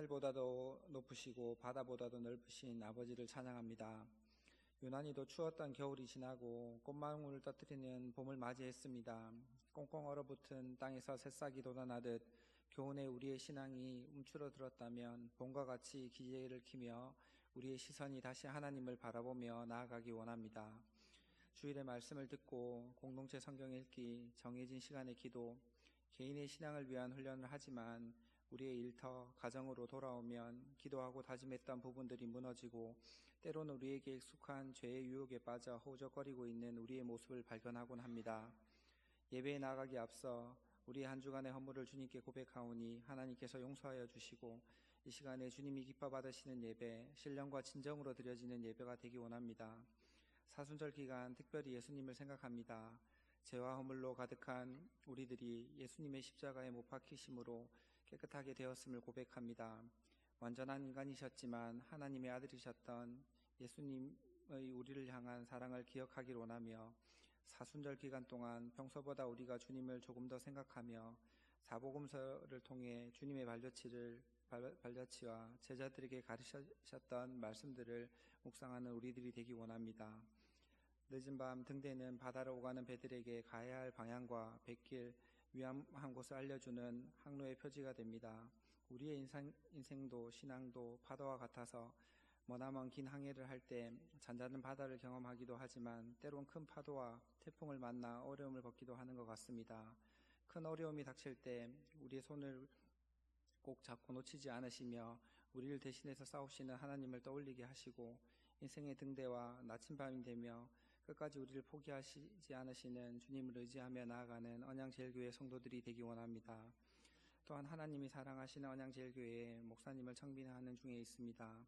하늘보다도 높으시고 바다보다도 넓으신 아버지를 찬양합니다. 유난히도 추웠던 겨울이 지나고 꽃망울을 터뜨리는 봄을 맞이했습니다. 꽁꽁 얼어붙은 땅에서 새싹이 돋아나듯 교훈에 우리의 신앙이 움츠러들었다면 봄과 같이 기제를 키며 우리의 시선이 다시 하나님을 바라보며 나아가기 원합니다. 주일에 말씀을 듣고 공동체 성경 읽기, 정해진 시간의 기도, 개인의 신앙을 위한 훈련을 하지만 우리의 일터, 가정으로 돌아오면 기도하고 다짐했던 부분들이 무너지고 때로는 우리에게 익숙한 죄의 유혹에 빠져 허우적거리고 있는 우리의 모습을 발견하곤 합니다. 예배에 나아가기 앞서 우리의 한 주간의 허물을 주님께 고백하오니 하나님께서 용서하여 주시고 이 시간에 주님이 기뻐 받으시는 예배, 신령과 진정으로 드려지는 예배가 되기 원합니다. 사순절 기간 특별히 예수님을 생각합니다. 죄와 허물로 가득한 우리들이 예수님의 십자가에 못 박히심으로 깨끗하게 되었음을 고백합니다. 완전한 인간이셨지만 하나님의 아들이셨던 예수님의 우리를 향한 사랑을 기억하길 원하며 사순절 기간 동안 평소보다 우리가 주님을 조금 더 생각하며 사복음서를 통해 주님의 발자취와 제자들에게 가르치셨던 말씀들을 묵상하는 우리들이 되기 원합니다. 늦은 밤 등대는 바다를 오가는 배들에게 가야 할 방향과 뱃길, 위험한 곳을 알려주는 항로의 표지가 됩니다. 우리의 인생도 신앙도 파도와 같아서 머나먼 긴 항해를 할 때 잔잔한 바다를 경험하기도 하지만 때론 큰 파도와 태풍을 만나 어려움을 겪기도 하는 것 같습니다. 큰 어려움이 닥칠 때 우리의 손을 꼭 잡고 놓치지 않으시며 우리를 대신해서 싸우시는 하나님을 떠올리게 하시고 인생의 등대와 나침반이 되며 끝까지 우리를 포기하시지 않으시는 주님을 의지하며 나아가는 언양제일교회 성도들이 되기 원합니다. 또한 하나님이 사랑하시는 언양제일교회에 목사님을 청빙하는 중에 있습니다.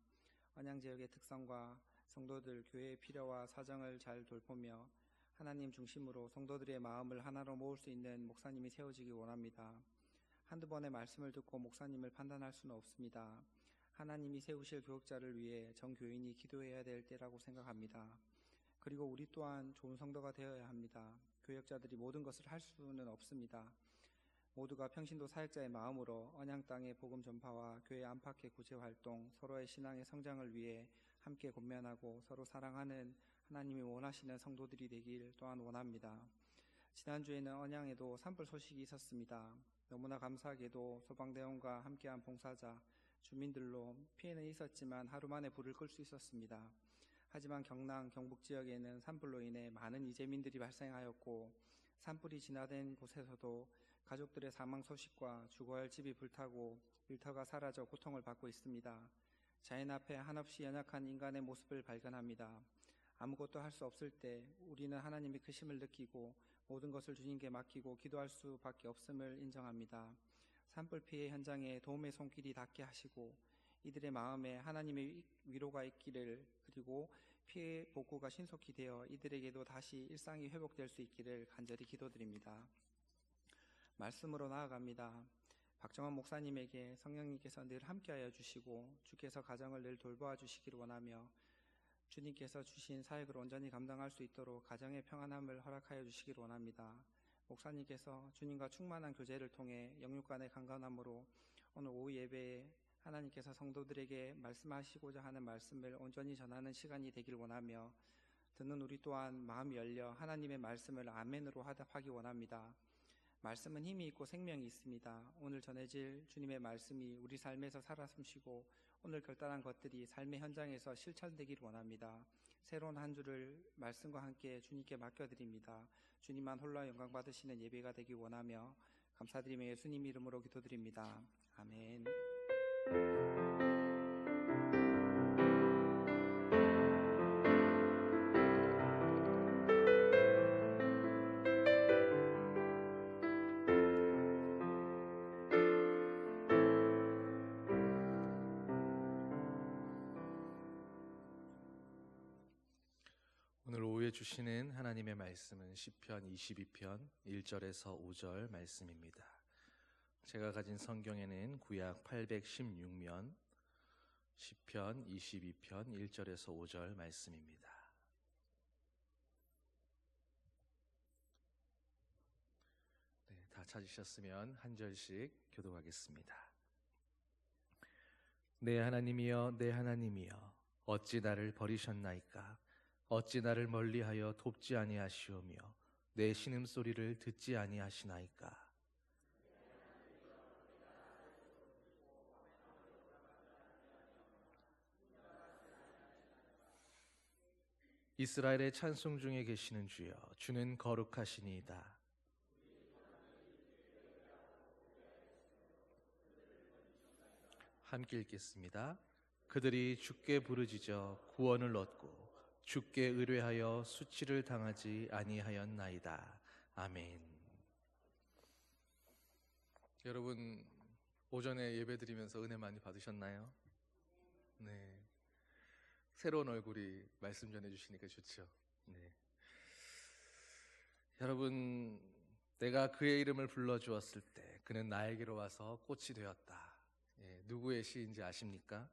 언양제일의 특성과 성도들 교회의 필요와 사정을 잘 돌보며 하나님 중심으로 성도들의 마음을 하나로 모을 수 있는 목사님이 세워지기 원합니다. 한두 번의 말씀을 듣고 목사님을 판단할 수는 없습니다. 하나님이 세우실 교역자를 위해 전 교인이 기도해야 될 때라고 생각합니다. 그리고 우리 또한 좋은 성도가 되어야 합니다. 교역자들이 모든 것을 할 수는 없습니다. 모두가 평신도 사역자의 마음으로 언양 땅의 복음 전파와 교회 안팎의 구제활동, 서로의 신앙의 성장을 위해 함께 권면하고 서로 사랑하는 하나님이 원하시는 성도들이 되길 또한 원합니다. 지난주에는 언양에도 산불 소식이 있었습니다. 너무나 감사하게도 소방대원과 함께한 봉사자, 주민들로 피해는 있었지만 하루 만에 불을 끌 수 있었습니다. 하지만 경남, 경북 지역에는 산불로 인해 많은 이재민들이 발생하였고 산불이 진화된 곳에서도 가족들의 사망 소식과 죽어야 할 집이 불타고 일터가 사라져 고통을 받고 있습니다. 자연 앞에 한없이 연약한 인간의 모습을 발견합니다. 아무것도 할 수 없을 때 우리는 하나님의 크심을 느끼고 모든 것을 주님께 맡기고 기도할 수밖에 없음을 인정합니다. 산불 피해 현장에 도움의 손길이 닿게 하시고 이들의 마음에 하나님의 위로가 있기를, 그리고 피해 복구가 신속히 되어 이들에게도 다시 일상이 회복될 수 있기를 간절히 기도드립니다. 말씀으로 나아갑니다. 박정원 목사님에게 성령님께서 늘 함께하여 주시고 주께서 가정을 늘 돌보아 주시기를 원하며 주님께서 주신 사역을 온전히 감당할 수 있도록 가정의 평안함을 허락하여 주시기를 원합니다. 목사님께서 주님과 충만한 교제를 통해 영육 간의 강건함으로 오늘 오후 예배에 하나님께서 성도들에게 말씀하시고자 하는 말씀을 온전히 전하는 시간이 되길 원하며 듣는 우리 또한 마음이 열려 하나님의 말씀을 아멘으로 하기 원합니다. 말씀은 힘이 있고 생명이 있습니다. 오늘 전해질 주님의 말씀이 우리 삶에서 살아 숨쉬고 오늘 결단한 것들이 삶의 현장에서 실천되기를 원합니다. 새로운 한 주를 말씀과 함께 주님께 맡겨드립니다. 주님만 홀로 영광 받으시는 예배가 되기 원하며 감사드리며 예수님 이름으로 기도드립니다. 아멘. 오늘 오후에 주시는 하나님의 말씀은 시편 22편 1절에서 5절 말씀입니다. 제가 가진 성경에는 구약 816면 시편 22편 1절에서 5절 말씀입니다. 다 찾으셨으면 한 절씩 교독하겠습니다. 내 하나님이여, 내 하나님이여, 어찌 나를 버리셨나이까? 어찌 나를 멀리하여 돕지 아니하시오며 내 신음소리를 듣지 아니하시나이까? 이스라엘의 찬송 중에 계시는 주여, 주는 거룩하시니이다. 함께 읽겠습니다. 그들이 주께 부르짖어 구원을 얻고 주께 의뢰하여 수치를 당하지 아니하였나이다. 아멘. 여러분, 오전에 예배드리면서 은혜 많이 받으셨나요? 네. 새로운 얼굴이 말씀 전해주시니까 좋죠. 네. 여러분, 내가 그의 이름을 불러주었을 때 그는 나에게로 와서 꽃이 되었다. 누구의 시인지 아십니까?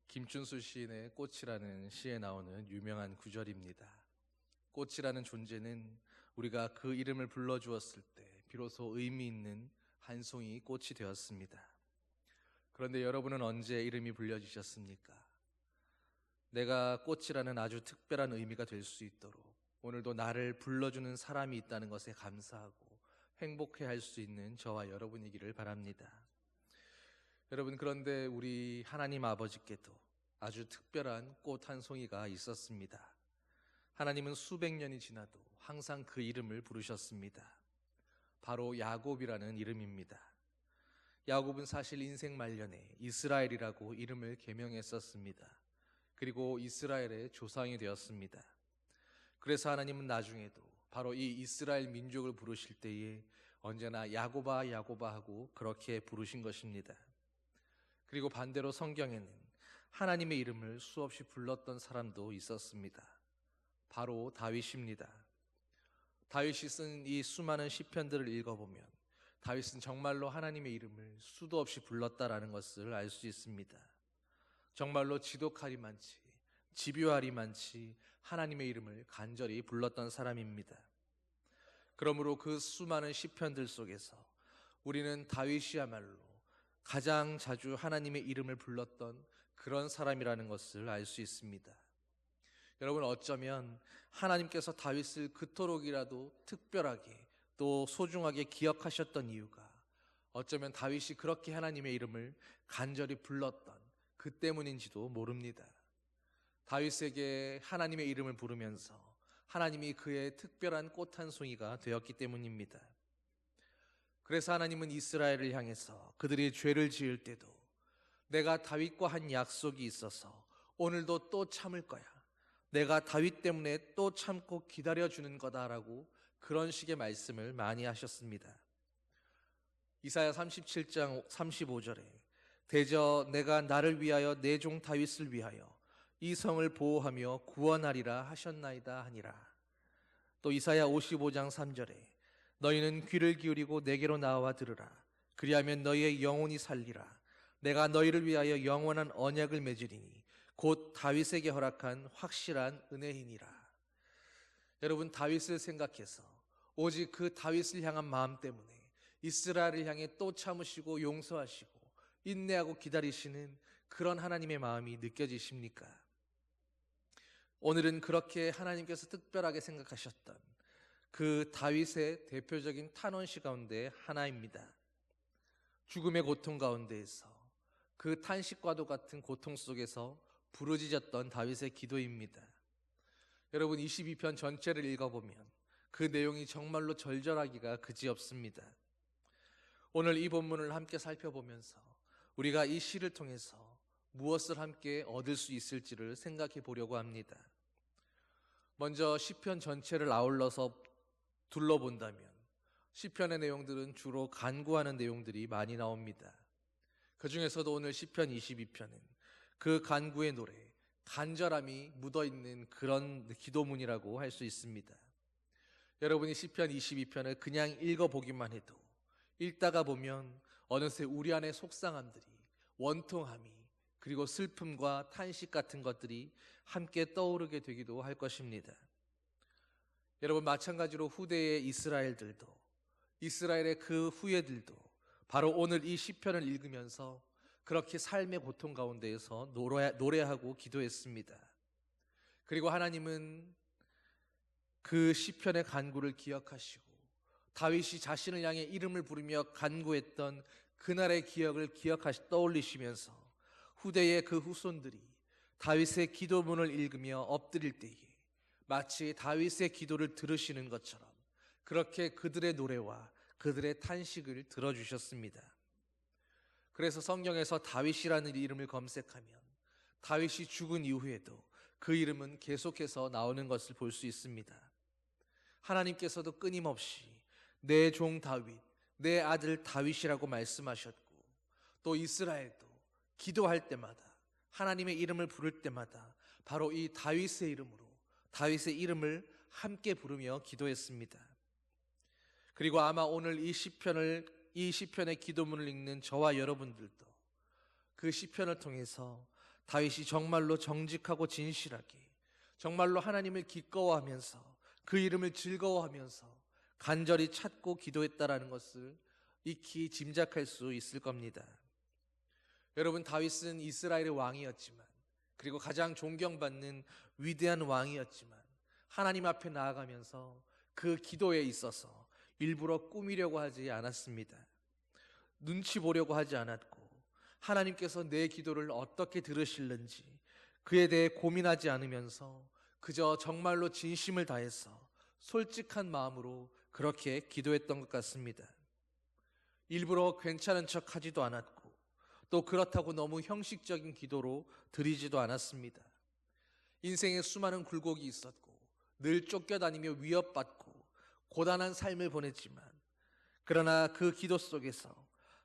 김춘수 시인의 꽃이라는 시에 나오는 유명한 구절입니다. 꽃이라는 존재는 우리가 그 이름을 불러주었을 때 비로소 의미 있는 한 송이 꽃이 되었습니다. 그런데 여러분은 언제 이름이 불려지셨습니까? 내가 꽃이라는 아주 특별한 의미가 될 수 있도록 오늘도 나를 불러주는 사람이 있다는 것에 감사하고 행복해할 수 있는 저와 여러분이기를 바랍니다. 여러분, 그런데 우리 하나님 아버지께도 아주 특별한 꽃 한 송이가 있었습니다. 하나님은 수백 년이 지나도 항상 그 이름을 부르셨습니다. 바로 야곱이라는 이름입니다. 야곱은 사실 인생 말년에 이스라엘이라고 이름을 개명했었습니다. 그리고 이스라엘의 조상이 되었습니다. 그래서 하나님은 나중에도 바로 이 이스라엘 민족을 부르실 때에 언제나 야곱아 야곱아 하고 그렇게 부르신 것입니다. 그리고 반대로 성경에는 하나님의 이름을 수없이 불렀던 사람도 있었습니다. 바로 다윗입니다. 다윗이 쓴 이 수많은 시편들을 읽어보면 다윗은 정말로 하나님의 이름을 수도 없이 불렀다라는 것을 알 수 있습니다. 정말로 지독하리 많지, 집요하리 많지 하나님의 이름을 간절히 불렀던 사람입니다. 그러므로 그 수많은 시편들 속에서 우리는 다윗이야말로 가장 자주 하나님의 이름을 불렀던 그런 사람이라는 것을 알 수 있습니다. 여러분, 어쩌면 하나님께서 다윗을 그토록이라도 특별하게 또 소중하게 기억하셨던 이유가 어쩌면 다윗이 그렇게 하나님의 이름을 간절히 불렀던 그 때문인지도 모릅니다. 다윗에게 하나님의 이름을 부르면서 하나님이 그의 특별한 꽃 한 송이가 되었기 때문입니다. 그래서 하나님은 이스라엘을 향해서 그들이 죄를 지을 때도 내가 다윗과 한 약속이 있어서 오늘도 또 참을 거야, 내가 다윗 때문에 또 참고 기다려주는 거다라고 그런 식의 말씀을 많이 하셨습니다. 이사야 37장 35절에 대저 내가 나를 위하여 내 종 다윗을 위하여 이 성을 보호하며 구원하리라 하셨나이다 하니라. 또 이사야 55장 3절에 너희는 귀를 기울이고 내게로 나와 들으라. 그리하면 너희의 영혼이 살리라. 내가 너희를 위하여 영원한 언약을 맺으리니 곧 다윗에게 허락한 확실한 은혜이니라. 여러분, 다윗을 생각해서 오직 그 다윗을 향한 마음 때문에 이스라엘을 향해 또 참으시고 용서하시고 인내하고 기다리시는 그런 하나님의 마음이 느껴지십니까? 오늘은 그렇게 하나님께서 특별하게 생각하셨던 그 다윗의 대표적인 탄원시 가운데 하나입니다. 죽음의 고통 가운데에서 그 탄식과도 같은 고통 속에서 부르짖었던 다윗의 기도입니다. 여러분, 22편 전체를 읽어보면 그 내용이 정말로 절절하기가 그지없습니다. 오늘 이 본문을 함께 살펴보면서 우리가 이 시를 통해서 무엇을 함께 얻을 수 있을지를 생각해 보려고 합니다. 먼저 시편 전체를 아울러서 둘러본다면 시편의 내용들은 주로 간구하는 내용들이 많이 나옵니다. 그 중에서도 오늘 시편 22편은 그 간구의 노래, 간절함이 묻어있는 그런 기도문이라고 할 수 있습니다. 여러분이 시편 22편을 그냥 읽어보기만 해도 읽다가 보면 어느새 우리 안의 속상함들이, 원통함이, 그리고 슬픔과 탄식 같은 것들이 함께 떠오르게 되기도 할 것입니다. 여러분, 마찬가지로 후대의 이스라엘의 그 후예들도 바로 오늘 이 시편을 읽으면서 그렇게 삶의 고통 가운데에서 노래하고 기도했습니다. 그리고 하나님은 그 시편의 간구를 기억하시고 다윗이 자신을 향해 이름을 부르며 간구했던 그날의 기억을 떠올리시면서 후대의 그 후손들이 다윗의 기도문을 읽으며 엎드릴 때에 마치 다윗의 기도를 들으시는 것처럼 그렇게 그들의 노래와 그들의 탄식을 들어주셨습니다. 그래서 성경에서 다윗이라는 이름을 검색하면 다윗이 죽은 이후에도 그 이름은 계속해서 나오는 것을 볼 수 있습니다. 하나님께서도 끊임없이 내 종 다윗, 내 아들 다윗이라고 말씀하셨고, 또 이스라엘도 기도할 때마다 하나님의 이름을 부를 때마다 바로 이 다윗의 이름을 함께 부르며 기도했습니다. 그리고 아마 오늘 이 시편의 기도문을 읽는 저와 여러분들도 그 시편을 통해서 다윗이 정말로 정직하고 진실하게 정말로 하나님을 기꺼워하면서 그 이름을 즐거워하면서 간절히 찾고 기도했다라는 것을 익히 짐작할 수 있을 겁니다. 여러분, 다윗은 이스라엘의 왕이었지만, 그리고 가장 존경받는 위대한 왕이었지만, 하나님 앞에 나아가면서 그 기도에 있어서 일부러 꾸미려고 하지 않았습니다. 눈치 보려고 하지 않았고, 하나님께서 내 기도를 어떻게 들으실는지 그에 대해 고민하지 않으면서 그저 정말로 진심을 다해서 솔직한 마음으로 그렇게 기도했던 것 같습니다. 일부러 괜찮은 척 하지도 않았고, 또 그렇다고 너무 형식적인 기도로 드리지도 않았습니다. 인생에 수많은 굴곡이 있었고 늘 쫓겨다니며 위협받고 고단한 삶을 보냈지만, 그러나 그 기도 속에서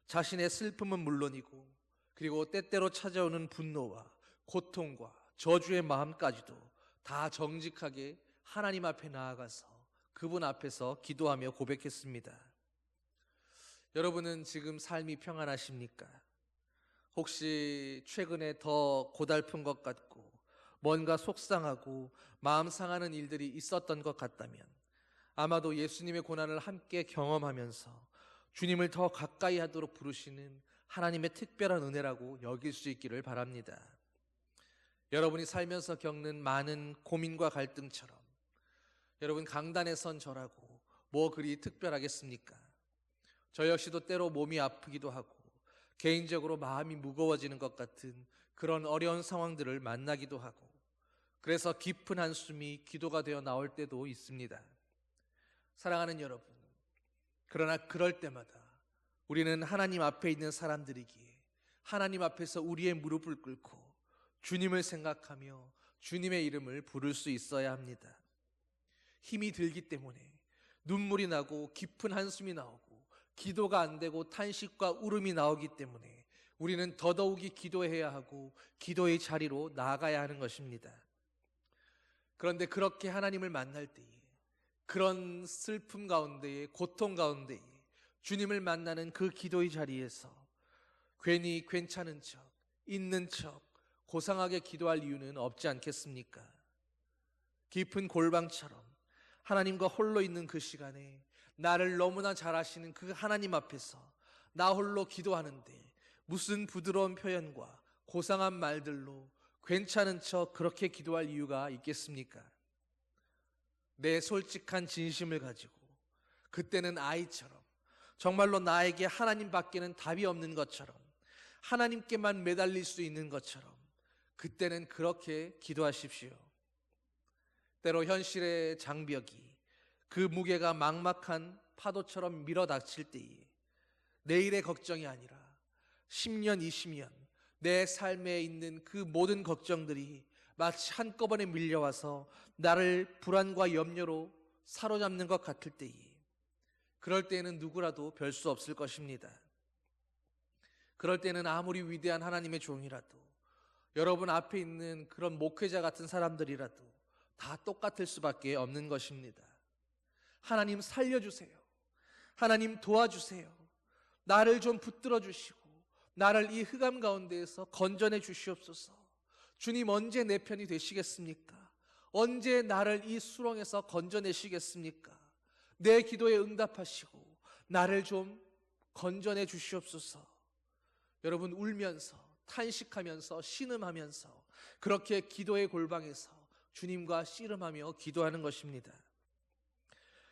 자신의 슬픔은 물론이고 그리고 때때로 찾아오는 분노와 고통과 저주의 마음까지도 다 정직하게 하나님 앞에 나아가서 그분 앞에서 기도하며 고백했습니다. 여러분은 지금 삶이 평안하십니까? 혹시 최근에 더 고달픈 것 같고 뭔가 속상하고 마음 상하는 일들이 있었던 것 같다면 아마도 예수님의 고난을 함께 경험하면서 주님을 더 가까이 하도록 부르시는 하나님의 특별한 은혜라고 여길 수 있기를 바랍니다. 여러분이 살면서 겪는 많은 고민과 갈등처럼 여러분, 강단에 선 저라고 뭐 그리 특별하겠습니까? 저 역시도 때로 몸이 아프기도 하고 개인적으로 마음이 무거워지는 것 같은 그런 어려운 상황들을 만나기도 하고, 그래서 깊은 한숨이 기도가 되어 나올 때도 있습니다. 사랑하는 여러분, 그러나 그럴 때마다 우리는 하나님 앞에 있는 사람들이기에 하나님 앞에서 우리의 무릎을 꿇고 주님을 생각하며 주님의 이름을 부를 수 있어야 합니다. 힘이 들기 때문에 눈물이 나고 깊은 한숨이 나오고 기도가 안 되고 탄식과 울음이 나오기 때문에 우리는 더더욱이 기도해야 하고 기도의 자리로 나아가야 하는 것입니다. 그런데 그렇게 하나님을 만날 때에, 그런 슬픔 가운데에, 고통 가운데에 주님을 만나는 그 기도의 자리에서 괜히 괜찮은 척, 있는 척 고상하게 기도할 이유는 없지 않겠습니까? 깊은 골방처럼 하나님과 홀로 있는 그 시간에 나를 너무나 잘 아시는 그 하나님 앞에서 나 홀로 기도하는데 무슨 부드러운 표현과 고상한 말들로 괜찮은 척 그렇게 기도할 이유가 있겠습니까? 내 솔직한 진심을 가지고 그때는 아이처럼 정말로 나에게 하나님밖에는 답이 없는 것처럼 하나님께만 매달릴 수 있는 것처럼 그때는 그렇게 기도하십시오. 때로 현실의 장벽이 그 무게가 막막한 파도처럼 밀어닥칠 때에 내일의 걱정이 아니라 10년, 20년 내 삶에 있는 그 모든 걱정들이 마치 한꺼번에 밀려와서 나를 불안과 염려로 사로잡는 것 같을 때에, 그럴 때에는 누구라도 별 수 없을 것입니다. 그럴 때는 아무리 위대한 하나님의 종이라도, 여러분 앞에 있는 그런 목회자 같은 사람들이라도 다 똑같을 수밖에 없는 것입니다. 하나님 살려주세요. 하나님 도와주세요. 나를 좀 붙들어 주시고 나를 이 흑암 가운데에서 건져내 주시옵소서. 주님, 언제 내 편이 되시겠습니까? 언제 나를 이 수렁에서 건져내시겠습니까? 내 기도에 응답하시고 나를 좀 건져내 주시옵소서. 여러분 울면서 탄식하면서 신음하면서 그렇게 기도의 골방에서 주님과 씨름하며 기도하는 것입니다.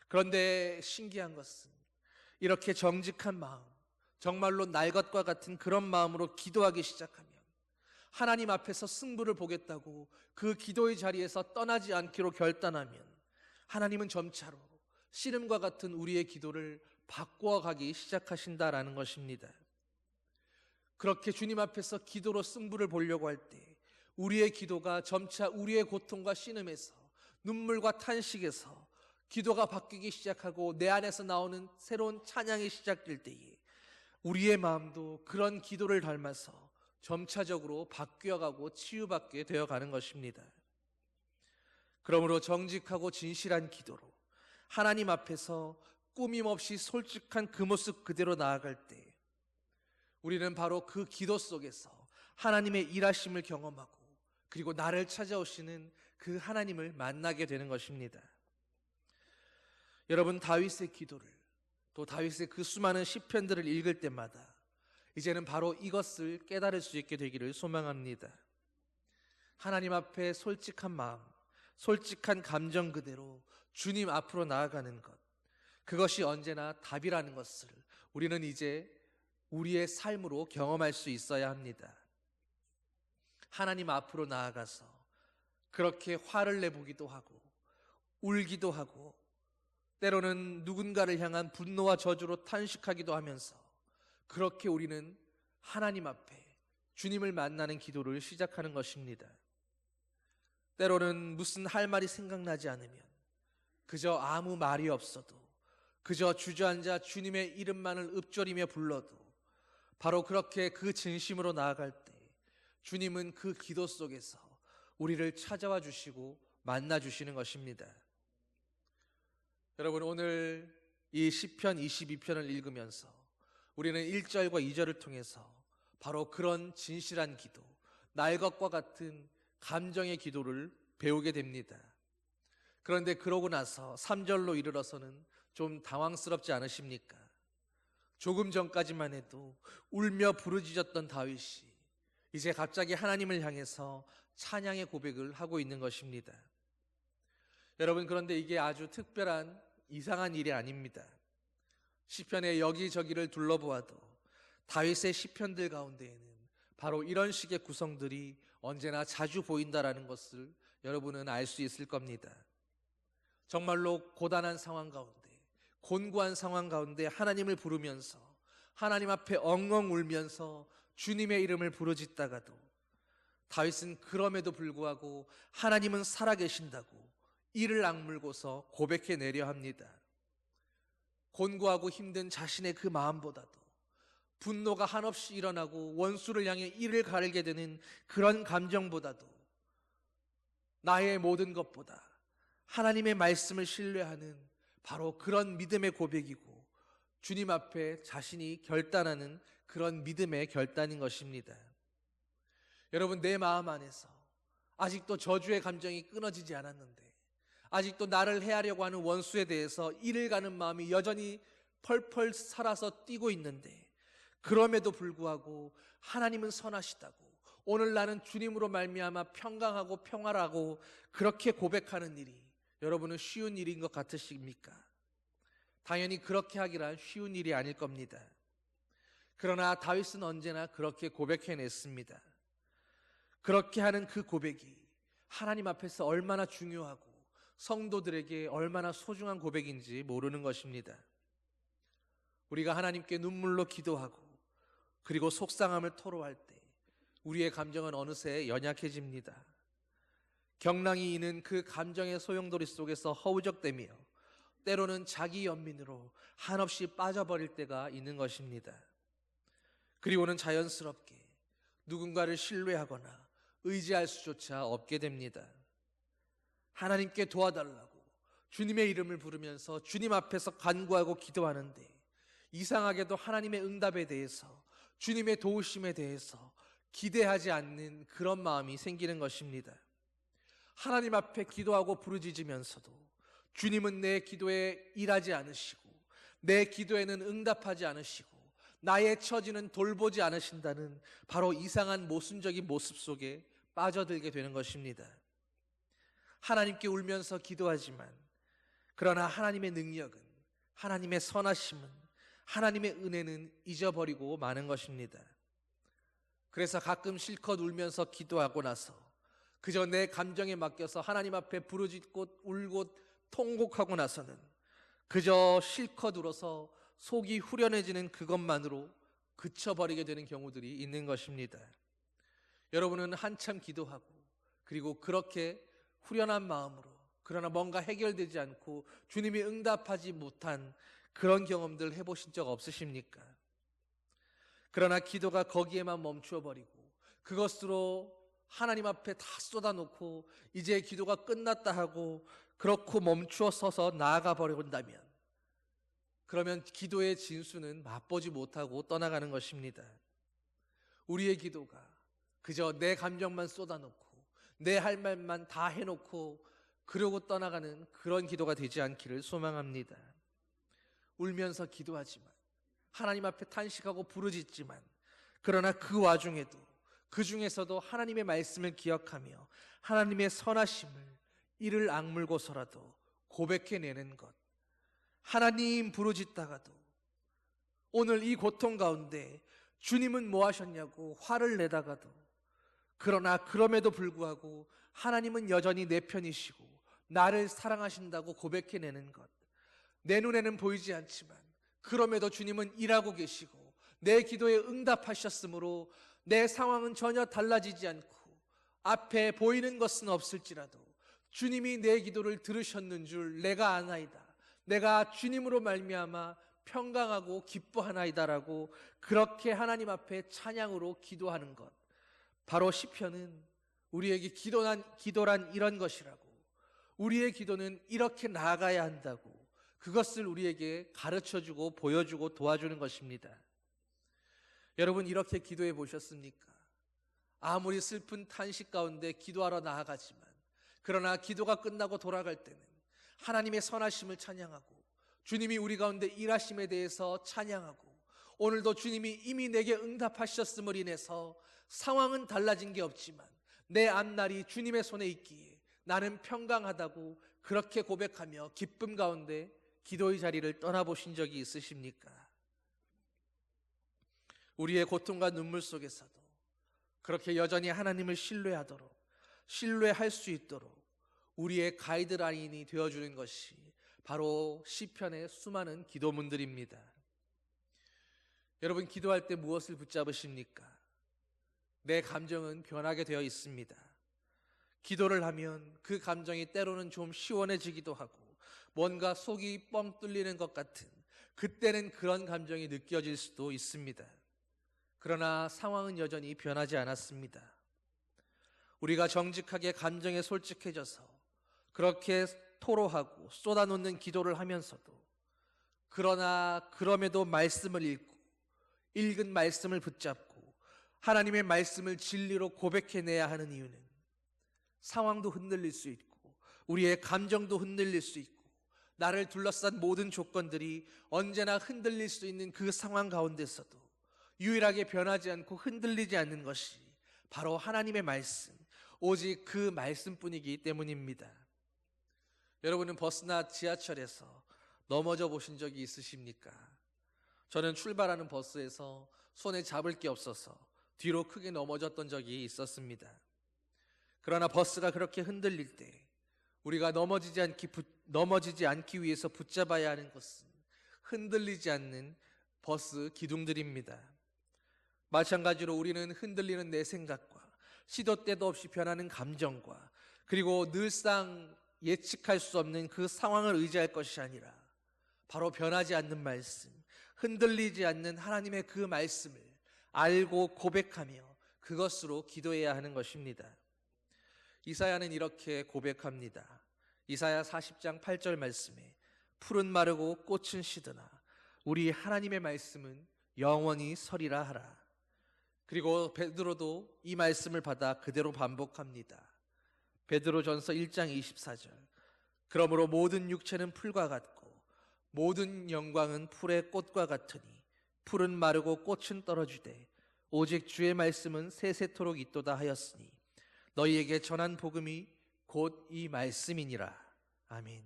그런데 신기한 것은 이렇게 정직한 마음, 정말로 날 것과 같은 그런 마음으로 기도하기 시작하면 하나님 앞에서 승부를 보겠다고 그 기도의 자리에서 떠나지 않기로 결단하면 하나님은 점차로 씨름과 같은 우리의 기도를 바꾸어가기 시작하신다라는 것입니다. 그렇게 주님 앞에서 기도로 승부를 보려고 할 때 우리의 기도가 점차 우리의 고통과 신음에서 눈물과 탄식에서 기도가 바뀌기 시작하고 내 안에서 나오는 새로운 찬양이 시작될 때에 우리의 마음도 그런 기도를 닮아서 점차적으로 바뀌어가고 치유받게 되어가는 것입니다. 그러므로 정직하고 진실한 기도로 하나님 앞에서 꾸밈없이 솔직한 그 모습 그대로 나아갈 때 우리는 바로 그 기도 속에서 하나님의 일하심을 경험하고 그리고 나를 찾아오시는 그 하나님을 만나게 되는 것입니다. 여러분, 다윗의 기도를 또 다윗의 그 수많은 시편들을 읽을 때마다 이제는 바로 이것을 깨달을 수 있게 되기를 소망합니다. 하나님 앞에 솔직한 마음, 솔직한 감정 그대로 주님 앞으로 나아가는 것, 그것이 언제나 답이라는 것을 우리는 이제 우리의 삶으로 경험할 수 있어야 합니다. 하나님 앞으로 나아가서 그렇게 화를 내보기도 하고 울기도 하고 때로는 누군가를 향한 분노와 저주로 탄식하기도 하면서 그렇게 우리는 하나님 앞에 주님을 만나는 기도를 시작하는 것입니다. 때로는 무슨 할 말이 생각나지 않으면 그저 아무 말이 없어도 그저 주저앉아 주님의 이름만을 읊조리며 불러도 바로 그렇게 그 진심으로 나아갈 때 주님은 그 기도 속에서 우리를 찾아와 주시고 만나 주시는 것입니다. 여러분, 오늘 이 시편 22편을 읽으면서 우리는 1절과 2절을 통해서 바로 그런 진실한 기도, 날 것과 같은 감정의 기도를 배우게 됩니다. 그런데 그러고 나서 3절로 이르러서는 좀 당황스럽지 않으십니까? 조금 전까지만 해도 울며 부르짖었던 다윗이 이제 갑자기 하나님을 향해서 찬양의 고백을 하고 있는 것입니다. 여러분, 그런데 이게 아주 특별한 이상한 일이 아닙니다. 시편의 여기저기를 둘러보아도 다윗의 시편들 가운데에는 바로 이런 식의 구성들이 언제나 자주 보인다라는 것을 여러분은 알 수 있을 겁니다. 정말로 고단한 상황 가운데, 곤고한 상황 가운데 하나님을 부르면서 하나님 앞에 엉엉 울면서 주님의 이름을 부르짖다가도 다윗은 그럼에도 불구하고 하나님은 살아계신다고 이를 악물고서 고백해내려 합니다. 곤고하고 힘든 자신의 그 마음보다도 분노가 한없이 일어나고 원수를 향해 이를 가르게 되는 그런 감정보다도 나의 모든 것보다 하나님의 말씀을 신뢰하는 바로 그런 믿음의 고백이고 주님 앞에 자신이 결단하는 그런 믿음의 결단인 것입니다. 여러분, 내 마음 안에서 아직도 저주의 감정이 끊어지지 않았는데 아직도 나를 해하려고 하는 원수에 대해서 이를 가는 마음이 여전히 펄펄 살아서 뛰고 있는데 그럼에도 불구하고 하나님은 선하시다고 오늘 나는 주님으로 말미암아 평강하고 평화라고 그렇게 고백하는 일이 여러분은 쉬운 일인 것 같으십니까? 당연히 그렇게 하기란 쉬운 일이 아닐 겁니다. 그러나 다윗은 언제나 그렇게 고백해냈습니다. 그렇게 하는 그 고백이 하나님 앞에서 얼마나 중요하고 성도들에게 얼마나 소중한 고백인지 모르는 것입니다. 우리가 하나님께 눈물로 기도하고 그리고 속상함을 토로할 때 우리의 감정은 어느새 연약해집니다. 경랑이 이는 그 감정의 소용돌이 속에서 허우적대며 때로는 자기 연민으로 한없이 빠져버릴 때가 있는 것입니다. 그리고는 자연스럽게 누군가를 신뢰하거나 의지할 수조차 없게 됩니다. 하나님께 도와달라고 주님의 이름을 부르면서 주님 앞에서 간구하고 기도하는데 이상하게도 하나님의 응답에 대해서 주님의 도우심에 대해서 기대하지 않는 그런 마음이 생기는 것입니다. 하나님 앞에 기도하고 부르짖으면서도 주님은 내 기도에 일하지 않으시고 내 기도에는 응답하지 않으시고 나의 처지는 돌보지 않으신다는 바로 이상한 모순적인 모습 속에 빠져들게 되는 것입니다. 하나님께 울면서 기도하지만 그러나 하나님의 능력은, 하나님의 선하심은, 하나님의 은혜는 잊어버리고 마는 것입니다. 그래서 가끔 실컷 울면서 기도하고 나서 그저 내 감정에 맡겨서 하나님 앞에 부르짖고 울고 통곡하고 나서는 그저 실컷 울어서 속이 후련해지는 그것만으로 그쳐버리게 되는 경우들이 있는 것입니다. 여러분은 한참 기도하고 그리고 그렇게 후련한 마음으로, 그러나 뭔가 해결되지 않고 주님이 응답하지 못한 그런 경험들 해보신 적 없으십니까? 그러나 기도가 거기에만 멈추어버리고 그것으로 하나님 앞에 다 쏟아놓고 이제 기도가 끝났다 하고 그렇고 멈추어 서서 나아가 버린다면, 그러면 기도의 진수는 맛보지 못하고 떠나가는 것입니다. 우리의 기도가 그저 내 감정만 쏟아놓고 내 할 말만 다 해놓고 그러고 떠나가는 그런 기도가 되지 않기를 소망합니다. 울면서 기도하지만, 하나님 앞에 탄식하고 부르짖지만, 그러나 그 와중에도, 그 중에서도 하나님의 말씀을 기억하며 하나님의 선하심을 이를 악물고서라도 고백해내는 것, 하나님 부르짖다가도 오늘 이 고통 가운데 주님은 뭐 하셨냐고 화를 내다가도, 그러나 그럼에도 불구하고 하나님은 여전히 내 편이시고 나를 사랑하신다고 고백해내는 것, 내 눈에는 보이지 않지만 그럼에도 주님은 일하고 계시고 내 기도에 응답하셨으므로 내 상황은 전혀 달라지지 않고 앞에 보이는 것은 없을지라도 주님이 내 기도를 들으셨는 줄 내가 아나이다, 내가 주님으로 말미암아 평강하고 기뻐하나이다라고 그렇게 하나님 앞에 찬양으로 기도하는 것, 바로 시편은 우리에게 기도란 이런 것이라고, 우리의 기도는 이렇게 나아가야 한다고 그것을 우리에게 가르쳐주고 보여주고 도와주는 것입니다. 여러분, 이렇게 기도해 보셨습니까? 아무리 슬픈 탄식 가운데 기도하러 나아가지만, 그러나 기도가 끝나고 돌아갈 때는 하나님의 선하심을 찬양하고 주님이 우리 가운데 일하심에 대해서 찬양하고, 오늘도 주님이 이미 내게 응답하셨음을 인해서 상황은 달라진 게 없지만 내 앞날이 주님의 손에 있기에 나는 평강하다고 그렇게 고백하며 기쁨 가운데 기도의 자리를 떠나보신 적이 있으십니까? 우리의 고통과 눈물 속에서도 그렇게 여전히 하나님을 신뢰할 수 있도록 우리의 가이드라인이 되어주는 것이 바로 시편의 수많은 기도문들입니다. 여러분, 기도할 때 무엇을 붙잡으십니까? 내 감정은 변하게 되어 있습니다. 기도를 하면 그 감정이 때로는 좀 시원해지기도 하고 뭔가 속이 뻥 뚫리는 것 같은, 그때는 그런 감정이 느껴질 수도 있습니다. 그러나 상황은 여전히 변하지 않았습니다. 우리가 정직하게 감정에 솔직해져서 그렇게 토로하고 쏟아놓는 기도를 하면서도, 그러나 그럼에도 말씀을 읽은 말씀을 붙잡고 하나님의 말씀을 진리로 고백해내야 하는 이유는 상황도 흔들릴 수 있고 우리의 감정도 흔들릴 수 있고 나를 둘러싼 모든 조건들이 언제나 흔들릴 수 있는 그 상황 가운데서도 유일하게 변하지 않고 흔들리지 않는 것이 바로 하나님의 말씀, 오직 그 말씀뿐이기 때문입니다. 여러분은 버스나 지하철에서 넘어져 보신 적이 있으십니까? 저는 출발하는 버스에서 손에 잡을 게 없어서 뒤로 크게 넘어졌던 적이 있었습니다. 그러나 버스가 그렇게 흔들릴 때 우리가 넘어지지 않기 위해서 붙잡아야 하는 것은 흔들리지 않는 버스 기둥들입니다. 마찬가지로 우리는 흔들리는 내 생각과 시도 때도 없이 변하는 감정과 그리고 늘상 예측할 수 없는 그 상황을 의지할 것이 아니라 바로 변하지 않는 말씀, 흔들리지 않는 하나님의 그 말씀을 알고 고백하며 그것으로 기도해야 하는 것입니다. 이사야는 이렇게 고백합니다. 이사야 40장 8절 말씀에 풀은 마르고 꽃은 시드나 우리 하나님의 말씀은 영원히 서리라 하라. 그리고 베드로도 이 말씀을 받아 그대로 반복합니다. 베드로전서 1장 24절 그러므로 모든 육체는 풀과 같고 모든 영광은 풀의 꽃과 같으니 풀은 마르고 꽃은 떨어지되 오직 주의 말씀은 세세토록 있도다 하였으니 너희에게 전한 복음이 곧 이 말씀이니라. 아멘.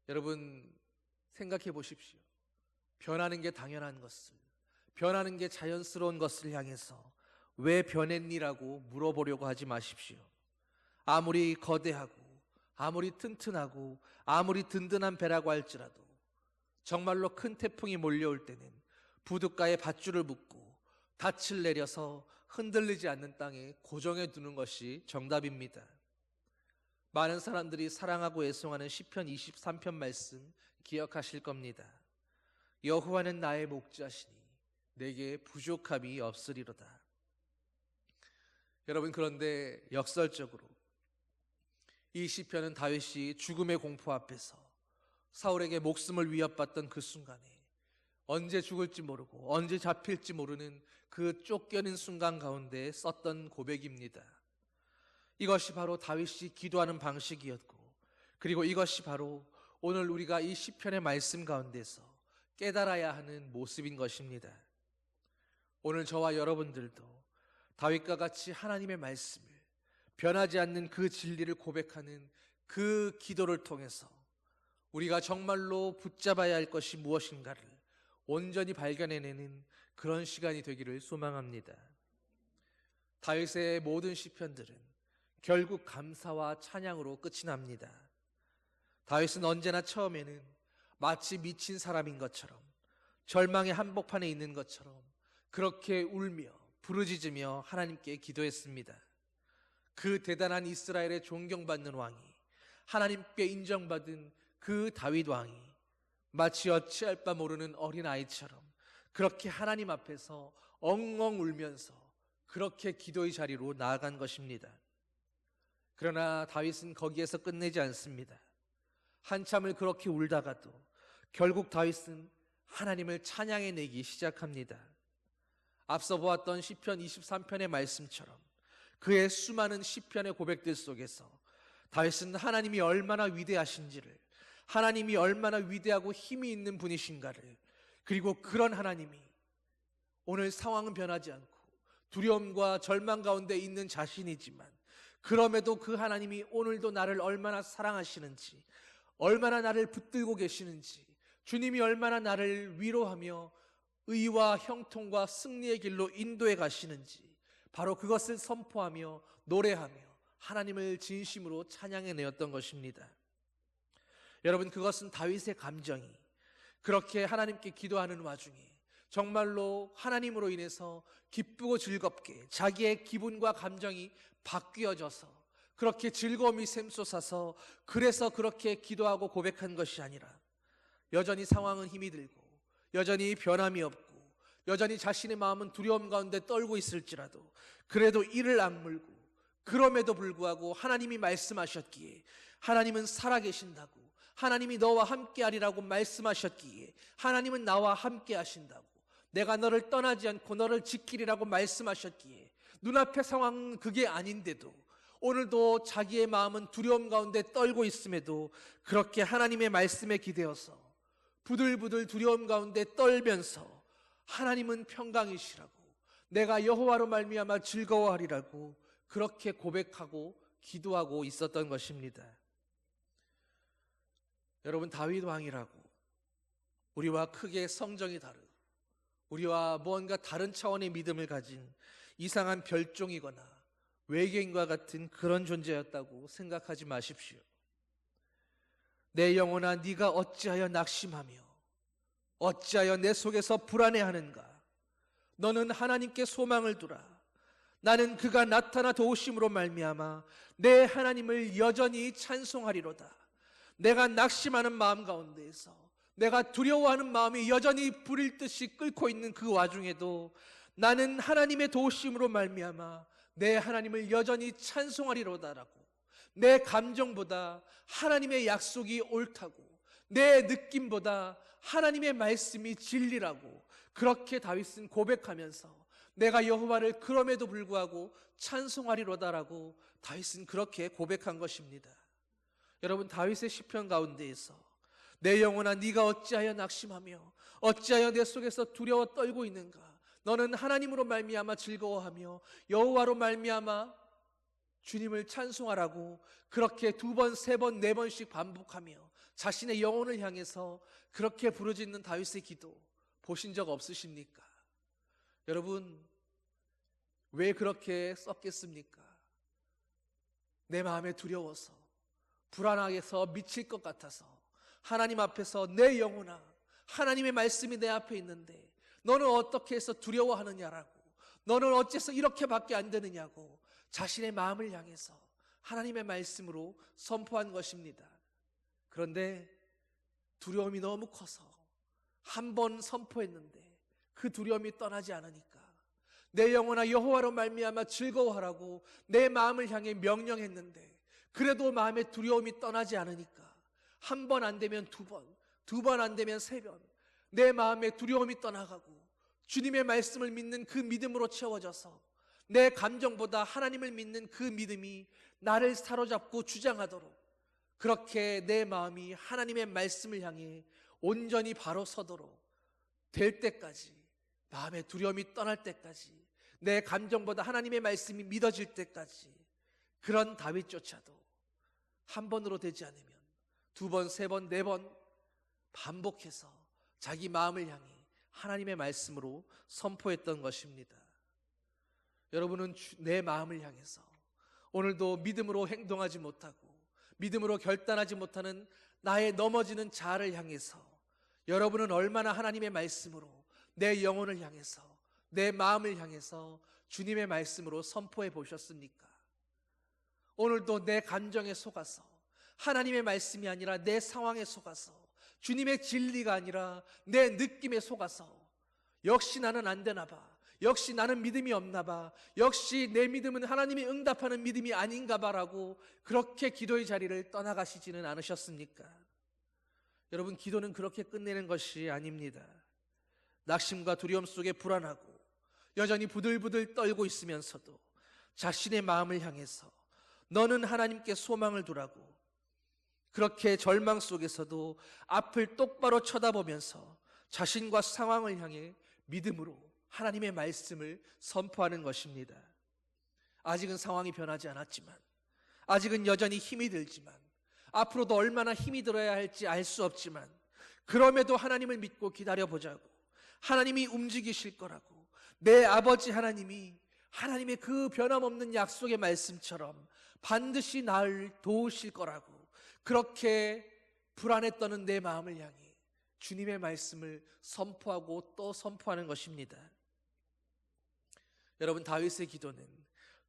여러분 생각해 보십시오. 변하는 게 당연한 것을, 변하는 게 자연스러운 것을 향해서 왜 변했니라고 물어보려고 하지 마십시오. 아무리 거대하고 아무리 튼튼하고 아무리 든든한 배라고 할지라도 정말로 큰 태풍이 몰려올 때는 부둣가에 밧줄을 묶고 닻을 내려서 흔들리지 않는 땅에 고정해 두는 것이 정답입니다. 많은 사람들이 사랑하고 애송하는 시편 23편 말씀 기억하실 겁니다. 여호와는 나의 목자시니 내게 부족함이 없으리로다. 여러분, 그런데 역설적으로 이 시편은 다윗이 죽음의 공포 앞에서 사울에게 목숨을 위협받던 그 순간에 언제 죽을지 모르고 언제 잡힐지 모르는 그 쫓겨는 순간 가운데 썼던 고백입니다. 이것이 바로 다윗이 기도하는 방식이었고, 그리고 이것이 바로 오늘 우리가 이 시편의 말씀 가운데서 깨달아야 하는 모습인 것입니다. 오늘 저와 여러분들도 다윗과 같이 하나님의 말씀을, 변하지 않는 그 진리를 고백하는 그 기도를 통해서 우리가 정말로 붙잡아야 할 것이 무엇인가를 온전히 발견해내는 그런 시간이 되기를 소망합니다. 다윗의 모든 시편들은 결국 감사와 찬양으로 끝이 납니다. 다윗은 언제나 처음에는 마치 미친 사람인 것처럼, 절망의 한복판에 있는 것처럼 그렇게 울며 부르짖으며 하나님께 기도했습니다. 그 대단한 이스라엘의 존경받는 왕이, 하나님께 인정받은 그 다윗 왕이 마치 어찌할 바 모르는 어린아이처럼 그렇게 하나님 앞에서 엉엉 울면서 그렇게 기도의 자리로 나아간 것입니다. 그러나 다윗은 거기에서 끝내지 않습니다. 한참을 그렇게 울다가도 결국 다윗은 하나님을 찬양해내기 시작합니다. 앞서 보았던 시편 23편의 말씀처럼 그의 수많은 시편의 고백들 속에서 다윗은 하나님이 얼마나 위대하신지를, 하나님이 얼마나 위대하고 힘이 있는 분이신가를, 그리고 그런 하나님이 오늘 상황은 변하지 않고 두려움과 절망 가운데 있는 자신이지만 그럼에도 그 하나님이 오늘도 나를 얼마나 사랑하시는지, 얼마나 나를 붙들고 계시는지, 주님이 얼마나 나를 위로하며 의와 형통과 승리의 길로 인도해 가시는지, 바로 그것을 선포하며 노래하며 하나님을 진심으로 찬양해내었던 것입니다. 여러분, 그것은 다윗의 감정이 그렇게 하나님께 기도하는 와중에 정말로 하나님으로 인해서 기쁘고 즐겁게 자기의 기분과 감정이 바뀌어져서 그렇게 즐거움이 샘솟아서 그래서 그렇게 기도하고 고백한 것이 아니라, 여전히 상황은 힘이 들고 여전히 변함이 없고 여전히 자신의 마음은 두려움 가운데 떨고 있을지라도 그래도 이를 악물고, 그럼에도 불구하고 하나님이 말씀하셨기에, 하나님은 살아계신다고, 하나님이 너와 함께하리라고 말씀하셨기에, 하나님은 나와 함께 하신다고, 내가 너를 떠나지 않고 너를 지키리라고 말씀하셨기에, 눈앞의 상황은 그게 아닌데도 오늘도 자기의 마음은 두려움 가운데 떨고 있음에도 그렇게 하나님의 말씀에 기대어서 부들부들 두려움 가운데 떨면서 하나님은 평강이시라고, 내가 여호와로 말미암아 즐거워하리라고 그렇게 고백하고 기도하고 있었던 것입니다. 여러분, 다윗 왕이라고 우리와 크게 성정이 다르고 우리와 무언가 다른 차원의 믿음을 가진 이상한 별종이거나 외계인과 같은 그런 존재였다고 생각하지 마십시오. 내 영혼아, 네가 어찌하여 낙심하며 어찌하여 내 속에서 불안해하는가? 너는 하나님께 소망을 두라. 나는 그가 나타나 도우심으로 말미암아 내 하나님을 여전히 찬송하리로다. 내가 낙심하는 마음 가운데에서, 내가 두려워하는 마음이 여전히 불일 듯이 끓고 있는 그 와중에도 나는 하나님의 도우심으로 말미암아 내 하나님을 여전히 찬송하리로다라고, 내 감정보다 하나님의 약속이 옳다고, 내 느낌보다 하나님의 말씀이 진리라고 그렇게 다윗은 고백하면서 내가 여호와를 그럼에도 불구하고 찬송하리로다라고 다윗은 그렇게 고백한 것입니다. 여러분, 다윗의 시편 가운데에서 내 영혼아, 네가 어찌하여 낙심하며 어찌하여 내 속에서 두려워 떨고 있는가? 너는 하나님으로 말미암아 즐거워하며 여호와로 말미암아 주님을 찬송하라고 그렇게 2번, 3번, 4번씩 반복하며 자신의 영혼을 향해서 그렇게 부르짖는 다윗의 기도 보신 적 없으십니까? 여러분, 왜 그렇게 썼겠습니까? 내 마음에 두려워서, 불안하게서 미칠 것 같아서 하나님 앞에서 내 영혼아, 하나님의 말씀이 내 앞에 있는데 너는 어떻게 해서 두려워하느냐라고, 너는 어째서 이렇게밖에 안 되느냐고 자신의 마음을 향해서 하나님의 말씀으로 선포한 것입니다. 그런데 두려움이 너무 커서 한 번 선포했는데 그 두려움이 떠나지 않으니까 내 영혼아 여호와로 말미암아 즐거워하라고 내 마음을 향해 명령했는데 그래도 마음의 두려움이 떠나지 않으니까 한 번 안 되면 2번, 2번 안 되면 3번 내 마음의 두려움이 떠나가고 주님의 말씀을 믿는 그 믿음으로 채워져서 내 감정보다 하나님을 믿는 그 믿음이 나를 사로잡고 주장하도록 그렇게 내 마음이 하나님의 말씀을 향해 온전히 바로 서도록 될 때까지, 마음의 두려움이 떠날 때까지, 내 감정보다 하나님의 말씀이 믿어질 때까지 그런 다윗조차도 한 번으로 되지 않으면 2번, 3번, 4번 반복해서 자기 마음을 향해 하나님의 말씀으로 선포했던 것입니다. 여러분은 내 마음을 향해서 오늘도 믿음으로 행동하지 못하고 믿음으로 결단하지 못하는 나의 넘어지는 자아를 향해서 여러분은 얼마나 하나님의 말씀으로 내 영혼을 향해서 내 마음을 향해서 주님의 말씀으로 선포해 보셨습니까? 오늘도 내 감정에 속아서 하나님의 말씀이 아니라 내 상황에 속아서 주님의 진리가 아니라 내 느낌에 속아서 역시 나는 안 되나 봐, 역시 나는 믿음이 없나 봐, 역시 내 믿음은 하나님이 응답하는 믿음이 아닌가 봐라고 그렇게 기도의 자리를 떠나가시지는 않으셨습니까? 여러분, 기도는 그렇게 끝내는 것이 아닙니다. 낙심과 두려움 속에 불안하고 여전히 부들부들 떨고 있으면서도 자신의 마음을 향해서 너는 하나님께 소망을 두라고 그렇게 절망 속에서도 앞을 똑바로 쳐다보면서 자신과 상황을 향해 믿음으로 하나님의 말씀을 선포하는 것입니다. 아직은 상황이 변하지 않았지만, 아직은 여전히 힘이 들지만, 앞으로도 얼마나 힘이 들어야 할지 알 수 없지만 그럼에도 하나님을 믿고 기다려보자고, 하나님이 움직이실 거라고, 내 아버지 하나님이 하나님의 그 변함없는 약속의 말씀처럼 반드시 나를 도우실 거라고 그렇게 불안에 떠는 내 마음을 향해 주님의 말씀을 선포하고 또 선포하는 것입니다. 여러분, 다윗의 기도는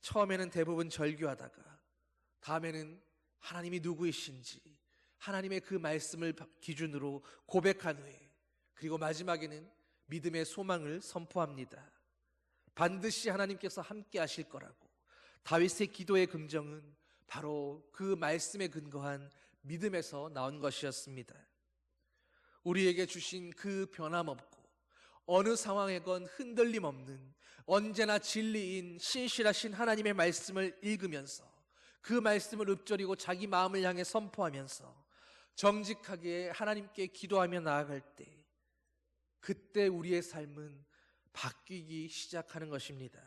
처음에는 대부분 절규하다가 다음에는 하나님이 누구이신지 하나님의 그 말씀을 기준으로 고백한 후에 그리고 마지막에는 믿음의 소망을 선포합니다. 반드시 하나님께서 함께 하실 거라고 다윗의 기도의 긍정은 바로 그 말씀에 근거한 믿음에서 나온 것이었습니다. 우리에게 주신 그 변함없고 어느 상황에건 흔들림 없는 언제나 진리인 신실하신 하나님의 말씀을 읽으면서 그 말씀을 읊조리고 자기 마음을 향해 선포하면서 정직하게 하나님께 기도하며 나아갈 때 그때 우리의 삶은 바뀌기 시작하는 것입니다.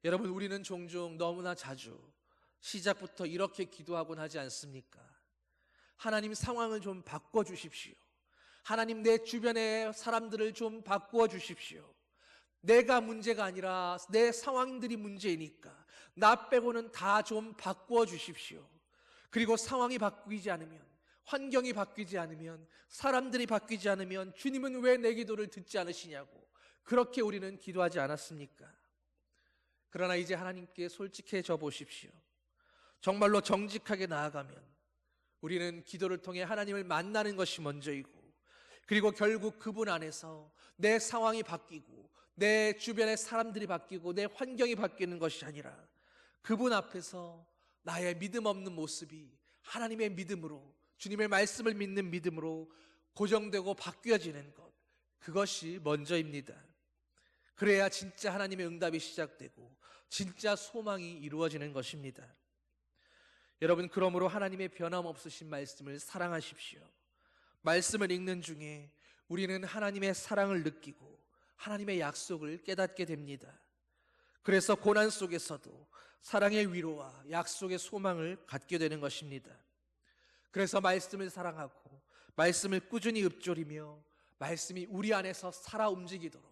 여러분, 우리는 종종 너무나 자주 시작부터 이렇게 기도하곤 하지 않습니까? 하나님, 상황을 좀 바꿔주십시오. 하나님, 내 주변의 사람들을 좀 바꾸어 주십시오. 내가 문제가 아니라 내 상황들이 문제이니까 나 빼고는 다 좀 바꾸어 주십시오. 그리고 상황이 바뀌지 않으면, 환경이 바뀌지 않으면, 사람들이 바뀌지 않으면 주님은 왜 내 기도를 듣지 않으시냐고 그렇게 우리는 기도하지 않았습니까? 그러나 이제 하나님께 솔직해져 보십시오. 정말로 정직하게 나아가면 우리는 기도를 통해 하나님을 만나는 것이 먼저이고, 그리고 결국 그분 안에서 내 상황이 바뀌고 내 주변의 사람들이 바뀌고 내 환경이 바뀌는 것이 아니라 그분 앞에서 나의 믿음 없는 모습이 하나님의 믿음으로, 주님의 말씀을 믿는 믿음으로 고정되고 바뀌어지는 것, 그것이 먼저입니다. 그래야 진짜 하나님의 응답이 시작되고 진짜 소망이 이루어지는 것입니다. 여러분, 그러므로 하나님의 변함없으신 말씀을 사랑하십시오. 말씀을 읽는 중에 우리는 하나님의 사랑을 느끼고 하나님의 약속을 깨닫게 됩니다. 그래서 고난 속에서도 사랑의 위로와 약속의 소망을 갖게 되는 것입니다. 그래서 말씀을 사랑하고 말씀을 꾸준히 읊조리며 말씀이 우리 안에서 살아 움직이도록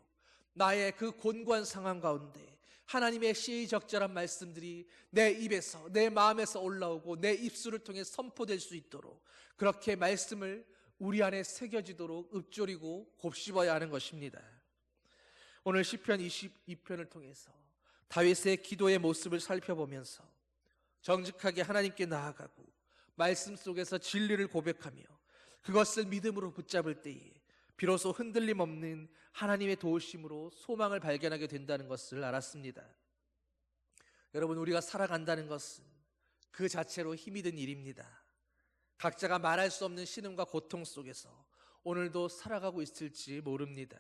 나의 그 곤고한 상황 가운데 하나님의 시의적절한 말씀들이 내 입에서 내 마음에서 올라오고 내 입술을 통해 선포될 수 있도록 그렇게 말씀을 우리 안에 새겨지도록 읊조리고 곱씹어야 하는 것입니다. 오늘 시편 22편을 통해서 다윗의 기도의 모습을 살펴보면서 정직하게 하나님께 나아가고 말씀 속에서 진리를 고백하며 그것을 믿음으로 붙잡을 때에 비로소 흔들림 없는 하나님의 도우심으로 소망을 발견하게 된다는 것을 알았습니다. 여러분, 우리가 살아간다는 것은 그 자체로 힘이 든 일입니다. 각자가 말할 수 없는 신음과 고통 속에서 오늘도 살아가고 있을지 모릅니다.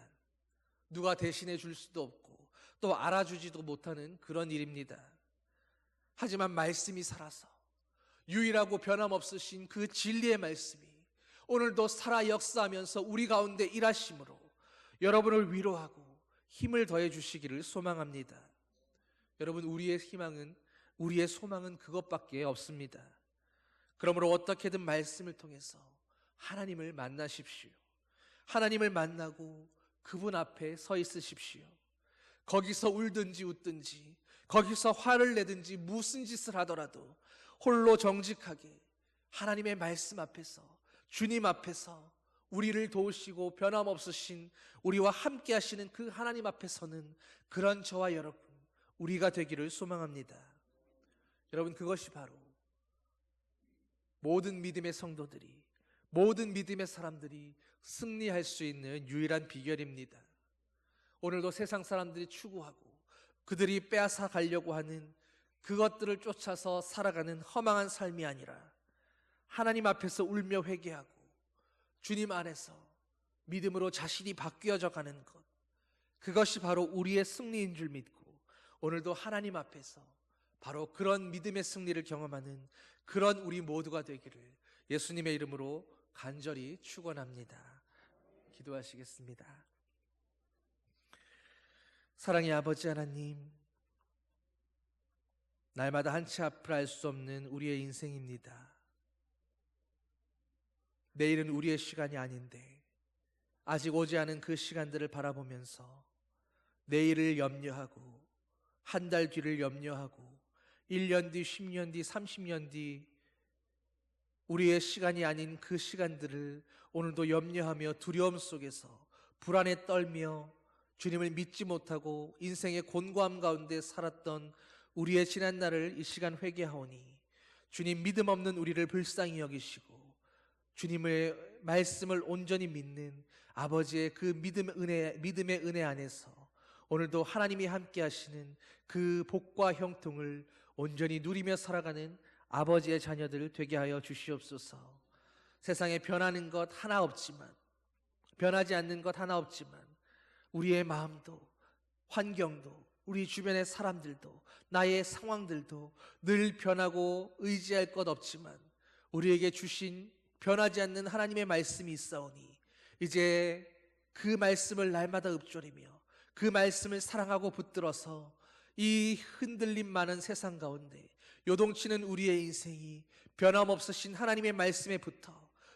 누가 대신해 줄 수도 없고 또 알아주지도 못하는 그런 일입니다. 하지만 말씀이 살아서 유일하고 변함없으신 그 진리의 말씀이 오늘도 살아 역사하면서 우리 가운데 일하심으로 여러분을 위로하고 힘을 더해 주시기를 소망합니다. 여러분, 우리의 소망은 그것밖에 없습니다. 그러므로 어떻게든 말씀을 통해서 하나님을 만나십시오. 하나님을 만나고 그분 앞에 서 있으십시오. 거기서 울든지 웃든지 거기서 화를 내든지 무슨 짓을 하더라도 홀로 정직하게 하나님의 말씀 앞에서 주님 앞에서 우리를 도우시고 변함없으신 우리와 함께 하시는 그 하나님 앞에서는 그런 저와 여러분 우리가 되기를 소망합니다. 여러분, 그것이 바로 모든 믿음의 성도들이 모든 믿음의 사람들이 승리할 수 있는 유일한 비결입니다. 오늘도 세상 사람들이 추구하고 그들이 빼앗아 가려고 하는 그것들을 쫓아서 살아가는 허망한 삶이 아니라 하나님 앞에서 울며 회개하고 주님 안에서 믿음으로 자신이 바뀌어져 가는 것, 그것이 바로 우리의 승리인 줄 믿고 오늘도 하나님 앞에서 바로 그런 믿음의 승리를 경험하는 그런 우리 모두가 되기를 예수님의 이름으로 간절히 축원합니다. 기도하시겠습니다. 사랑의 아버지 하나님, 날마다 한 치 앞을 알 수 없는 우리의 인생입니다. 내일은 우리의 시간이 아닌데 아직 오지 않은 그 시간들을 바라보면서 내일을 염려하고 한 달 뒤를 염려하고 1년 뒤, 10년 뒤, 30년 뒤 우리의 시간이 아닌 그 시간들을 오늘도 염려하며 두려움 속에서 불안에 떨며 주님을 믿지 못하고 인생의 곤고함 가운데 살았던 우리의 지난 날을 이 시간 회개하오니 주님, 믿음 없는 우리를 불쌍히 여기시고 주님의 말씀을 온전히 믿는 아버지의 그 믿음의 은혜 안에서 오늘도 하나님이 함께 하시는 그 복과 형통을 온전히 누리며 살아가는 아버지의 자녀들 되게 하여 주시옵소서. 세상에 변하는 것 하나 없지만, 변하지 않는 것 하나 없지만 우리의 마음도 환경도 우리 주변의 사람들도 나의 상황들도 늘 변하고 의지할 것 없지만 우리에게 주신 변하지 않는 하나님의 말씀이 있사오니 이제 그 말씀을 날마다 읊조리며 그 말씀을 사랑하고 붙들어서 이 흔들림 많은 세상 가운데 요동치는 우리의 인생이 변함없으신 하나님의 말씀에 붙어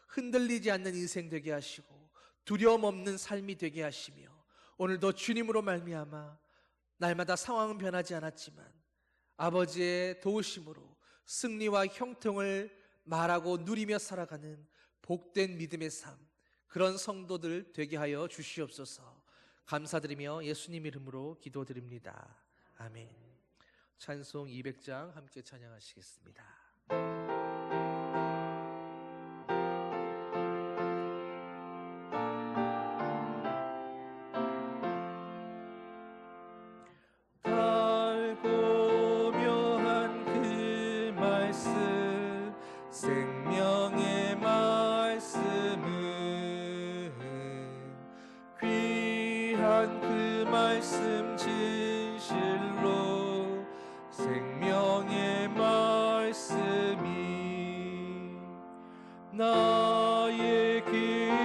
흔들리지 않는 인생 되게 하시고 두려움 없는 삶이 되게 하시며 오늘도 주님으로 말미암아 날마다 상황은 변하지 않았지만 아버지의 도우심으로 승리와 형통을 말하고 누리며 살아가는 복된 믿음의 삶, 그런 성도들 되게 하여 주시옵소서. 감사드리며 예수님 이름으로 기도드립니다. 아멘. 찬송 200장 함께 찬양하시겠습니다. 달고 묘한 그 말씀, 생명의 말씀은 귀한 그 말씀 진실로 생명의 말씀이 나의 길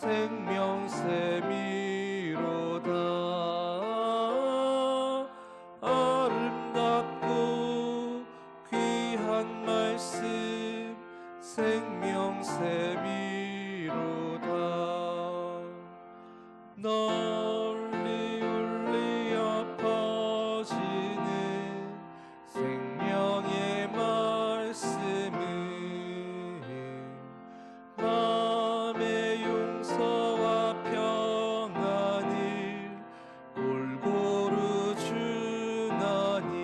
생명샘이로다. 아름답고 귀한 말씀 생명샘이로다. 널리 울리어 퍼지는 생명의 말씀은 마음의 용서와 평안을 골고루 주나니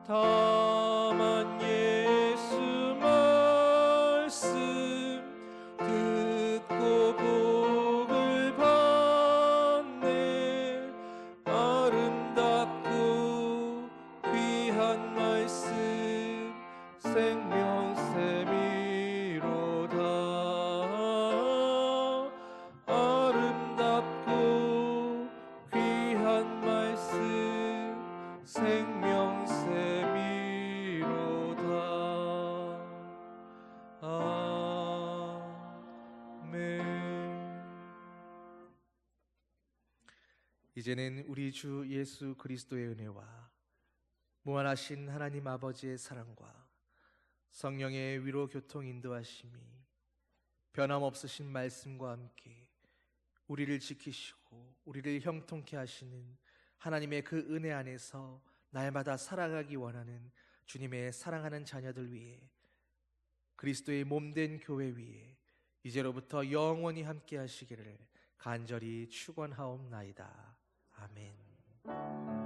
다만 예수 말씀 듣고 복을 받네. 아름답고 귀한 말씀 생명샘이로다. 아름답고 귀한 말씀 생명샘이로다. 아멘. 이제는 우리 주 예수 그리스도의 은혜와 무한하신 하나님 아버지의 사랑과 성령의 위로 교통 인도하심이 변함없으신 말씀과 함께 우리를 지키시고 우리를 형통케 하시는 하나님의 그 은혜 안에서 날마다 살아가기 원하는 주님의 사랑하는 자녀들 위해 그리스도의 몸된 교회 위에 이제로부터 영원히 함께 하시기를 간절히 축원하옵나이다. 아멘.